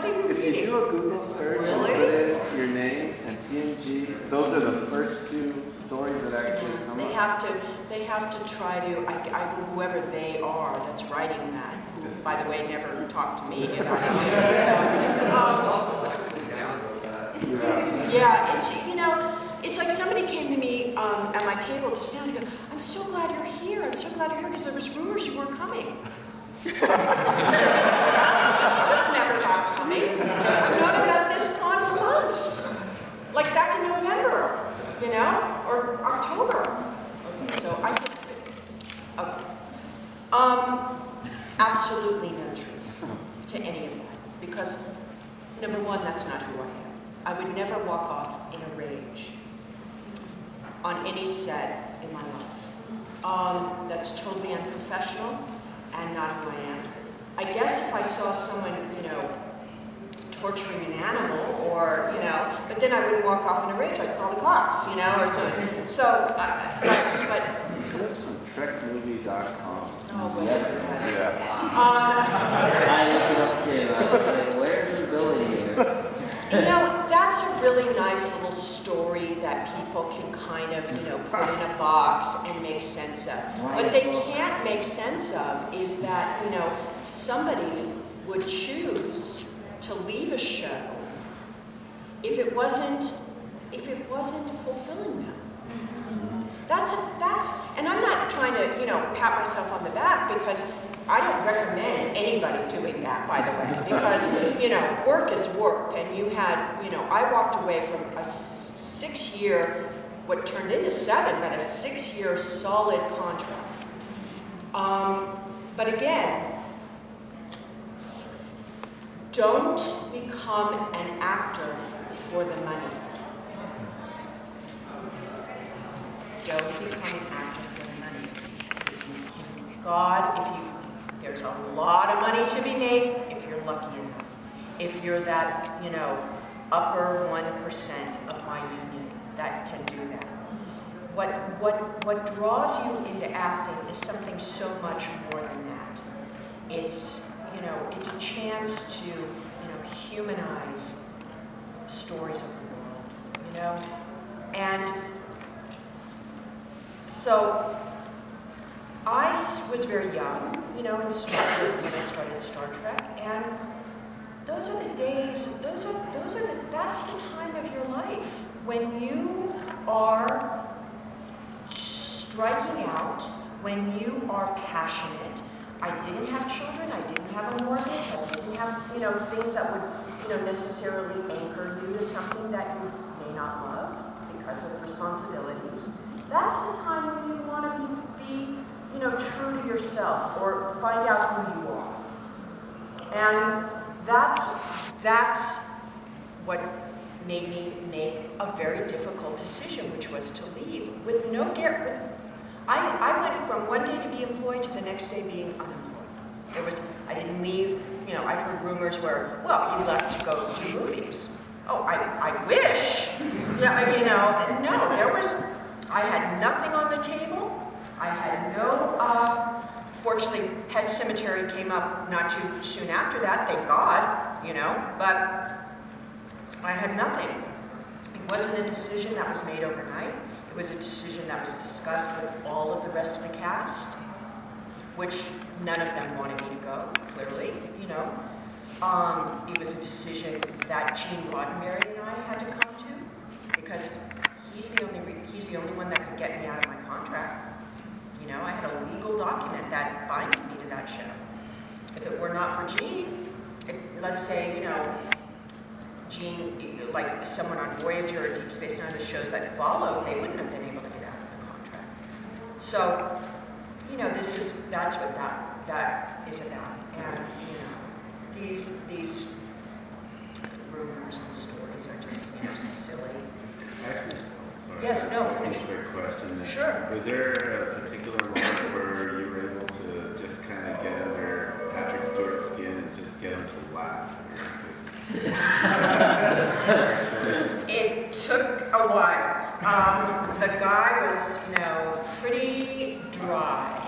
What are you If reading? you do a Google search and put in your name and TNG, those are the first two stories that actually come They up. have to try to, whoever they are that's writing that, who, by the way, never talked to me. You know, yeah, it's like somebody came to me at my table just now and go, I'm so glad you're here. I'm so glad you're here because there was rumors you weren't coming. This never not coming. I've known about this con for months. Like back in November, or October. So I said, okay. Absolutely no truth to any of that. Because, number one, that's not who I am. I would never walk off in a rage on any set in my life. That's totally unprofessional and not who I am. I guess if I saw someone, torturing an animal or, but then I wouldn't walk off in a rage, I'd call the cops, or something. So, but This from TrekMovie.com. oh, wait. Yeah. I looked it up too. Where's the ability here? That's a really nice little story that people can kind of, put in a box and make sense of. What they can't make sense of is that, somebody would choose to leave a show if it wasn't fulfilling them. That's, and I'm not trying to, pat myself on the back because I don't recommend anybody doing that, by the way, because, work is work, and you had, I walked away from a 6-year, what turned into 7, but a 6-year solid contract. But again, don't become an actor for the money. Don't become an actor for the money. There's a lot of money to be made if you're lucky enough. If you're that, upper 1% of my union that can do that. What draws you into acting is something so much more than that. It's a chance to, humanize stories of the world, And so I was very young, when I started Star Trek, and those are the days, that's the time of your life when you are striking out, when you are passionate. I didn't have children, I didn't have a mortgage, I didn't have, things that would, necessarily anchor you to something that you may not love because of responsibilities. That's the time when you want to be true to yourself or find out who you are. And that's what made me make a very difficult decision, which was to leave with no guarantee. I went from one day to be employed to the next day being unemployed. I didn't leave, I've heard rumors where, well, you left to go do movies. Oh, I wish. Yeah, no, I had nothing on the table. I had no, fortunately, Pet Cemetery came up not too soon after that, thank God, but I had nothing. It wasn't a decision that was made overnight. It was a decision that was discussed with all of the rest of the cast, which none of them wanted me to go, clearly, It was a decision that Gene Roddenberry and I had to come to, because he's the only one that could get me out of my contract. I had a legal document that binded me to that show. If it were not for Gene, let's say, Gene, like someone on Voyager or Deep Space Nine, the shows that followed, they wouldn't have been able to get out of the contract. So, that's what that is about. And, these rumors and stories are just, silly. Actually, sorry. Yes, no, finish. Quick question. Sure. Was there a particular moment where you were able to just kind of get under Patrick Stewart's skin and just get him to laugh? It took a while. The guy was, pretty dry.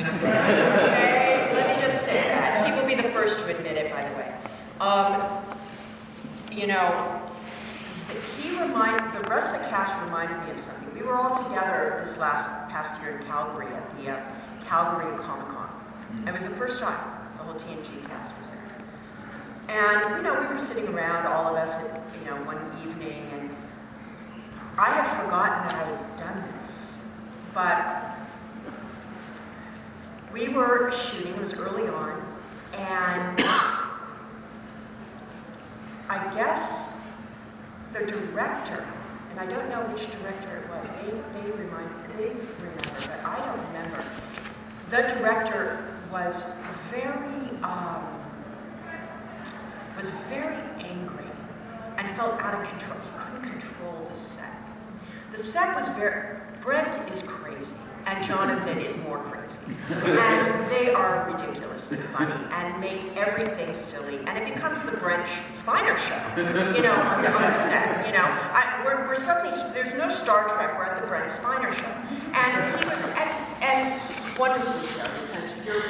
Okay, let me just say that. He will be the first to admit it, by the way. you know, the rest of the cast reminded me of something. We were all together this past year in Calgary at the Calgary Comic Con. It was the first time the whole TNG cast was there. And, you know, we were sitting around, all of us, at, you know, one evening, and I had forgotten that I had done this. But we were shooting, it was early on, and I guess the director, and I don't know which director it was, they remember, but I don't remember. The director was very angry and felt out of control. He couldn't control the set. The set was Brent is crazy, and Jonathan is more crazy. And they are ridiculously funny and make everything silly. And it becomes the Brent Spiner show, you know, on the set. You know, we're suddenly, there's no Star Trek, we're at the Brent Spiner show. And he was, and wonderfully so, because you're,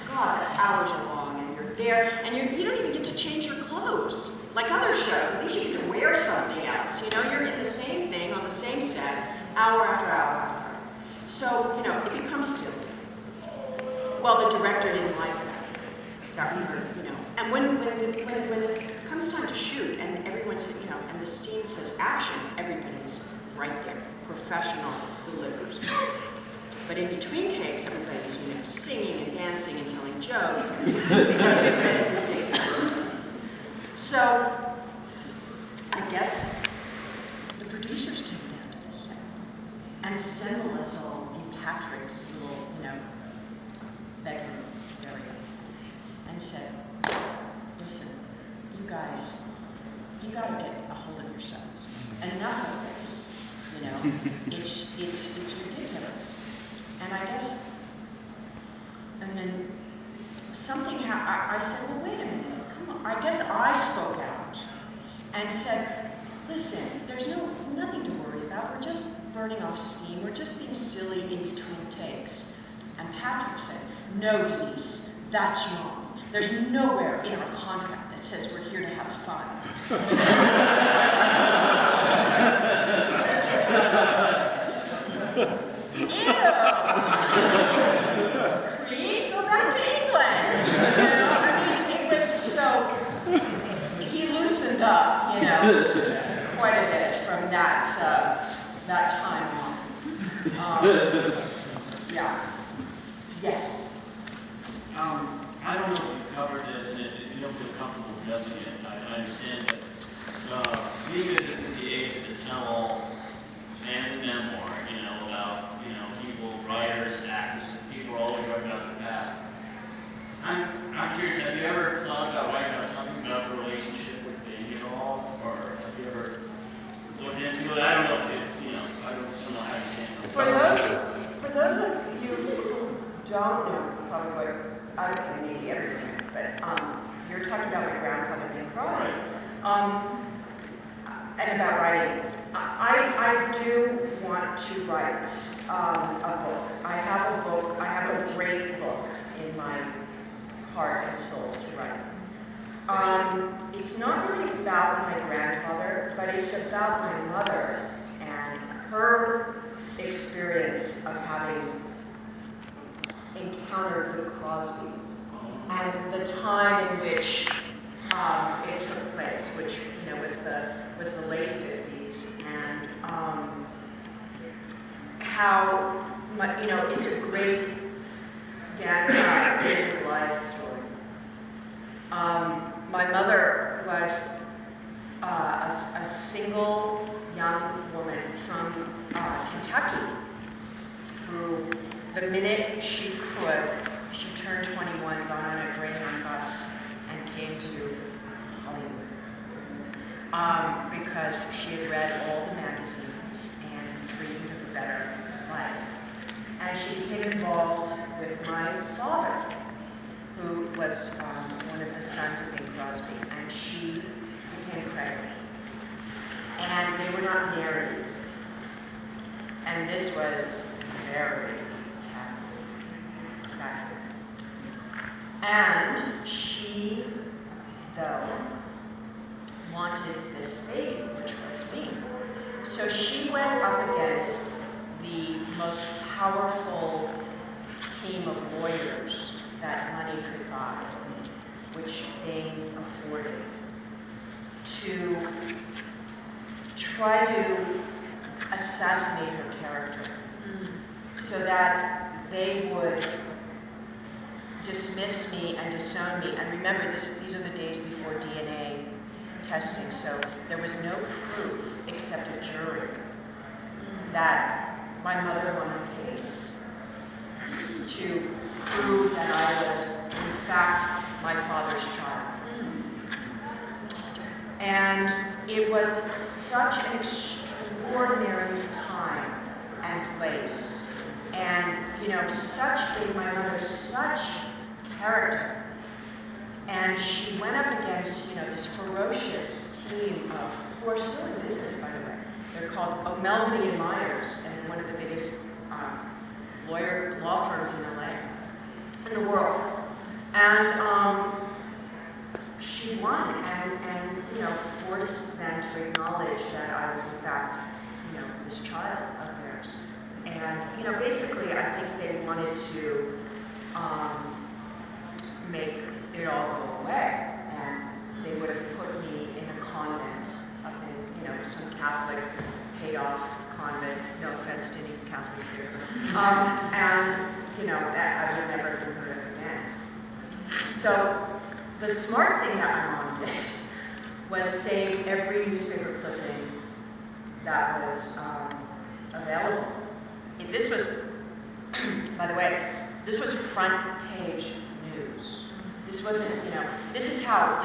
God, hours are long, and you're there, and you don't even get to change your clothes. Like other shows, at least you get to wear something else. You know, you're in the same thing on the same set, hour after hour after hour. So, you know, it becomes silly. Well, the director didn't like that. You know, and when it comes time to shoot, and everyone's, you know, and the scene says action, everybody's right there. Professional delivers. But in between takes, everybody's, you know, singing and dancing and telling jokes and different ridiculous. So, I guess the producers came down to the set and assembled us all in Patrick's little, you know, bedroom area, and said, "Listen, you guys, you got to get a hold of yourselves. Enough of this. You know, it's ridiculous." And I guess, and then something happened. I said, "Well, wait a minute. Come on." I guess I spoke out and said, "Listen, there's nothing to worry about. We're just burning off steam. We're just being silly in between takes." And Patrick said, "No, Denise, that's wrong. There's nowhere in our contract that says we're here to have fun." Ew! Creed, go back to England. You know, I mean, it was so, he loosened up, you know, quite a bit from that time on. Yeah. Yes. I don't know if you've covered this, and if you don't feel comfortable addressing it, I understand that maybe this is the age to tell and memoir, you know, about, you know, people, writers, actors, people are always writing about the past. I'm curious, have you ever thought about writing about something about the relationship with Bing at all? Or have you ever looked into it? I don't know if you know, I don't know how you stand on it. For those of you who don't know, probably what I can maybe everyone, but you're talking about my grandfather, Denise Crosby, and about writing. I do want to write a book. I have a great book in my heart and soul to write. It's not really about my grandfather, but it's about my mother and her experience of having encountered the Crosbys and the time in which it took place, which, you know, was the late 50s, and how much, you know, it's a great David life story. My mother was a single young woman from Kentucky who, the minute she could, she turned 21, got on a Greyhound bus, and came to Hollywood. Because she had read all the magazines and dreamed of a better life. And she became involved with my father, who was one of the sons of Bing Crosby, and she became pregnant. And they were not married. And this was very taboo back then. And she, though, wanted she went up against the most powerful team of lawyers that money could buy, which Bain afforded, to try to assassinate her character so that they would dismiss me and disown me. And remember, these are the days before DNA testing, so there was no proof except a jury that my mother won the case to prove that I was, in fact, my father's child. And it was such an extraordinary time and place. And, you know, gave my mother such character. And she went up against, you know, this ferocious team of, who are still in business, by the way. They're called Melvin and Myers, and one of the biggest law firms in LA, in the world. And she won, and you know, forced them to acknowledge that I was in fact, you know, this child of theirs. And you know, basically, I think they wanted to make it all go away, and they would have put me in a convent up in, you know, some Catholic paid-off convent. No offense to any Catholics here, and you know, that I would never have heard of again. So the smart thing that my mom did was save every newspaper clipping that was available. And this was, by the way, this was front page news. This wasn't, you know, this is how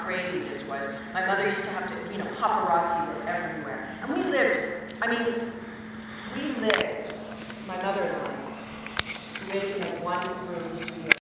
crazy this was. My mother used to have to, you know, paparazzi were everywhere. And we lived, my mother and I lived in a one-room studio.